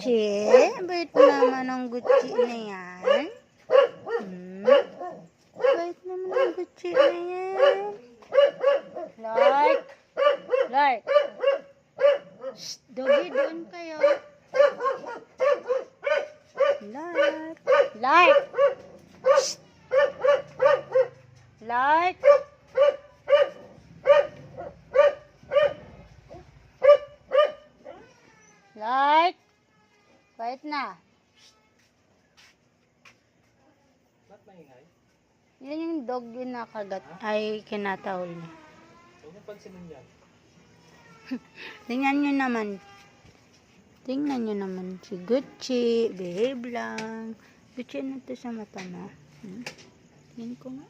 Gucci? Bait naman ang Gucci na yan. Bait naman ang Gucci na yan. Like. Shh, doggy, doon kayo. Like. Shh. Like. Like. Quiet na. Ba't maingay? Yan yung dog yun nakagat. Ay, kinatawal niya. Huwag niyong pansinin yan. Tingnan nyo naman. Tingnan nyo naman si Gucci. Behave lang. Gucci na to sa mata mo. Tingnan ko nga.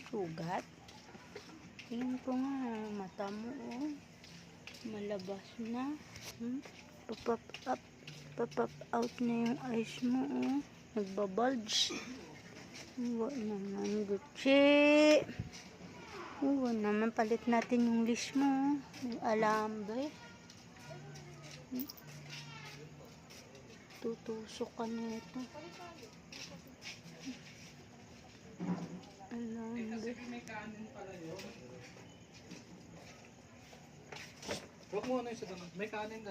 Sugat. Tingnan ko nga. Mata mo, oh. Malabas na. Pop out na yung eyes mo, oh. Nagbabulge. Uwa naman, Gucci. Uwa naman, palit natin yung leash mo. May alambre. Tutusok ka nito. Alambre. Huwag mo ano yung sa ganun. May kanin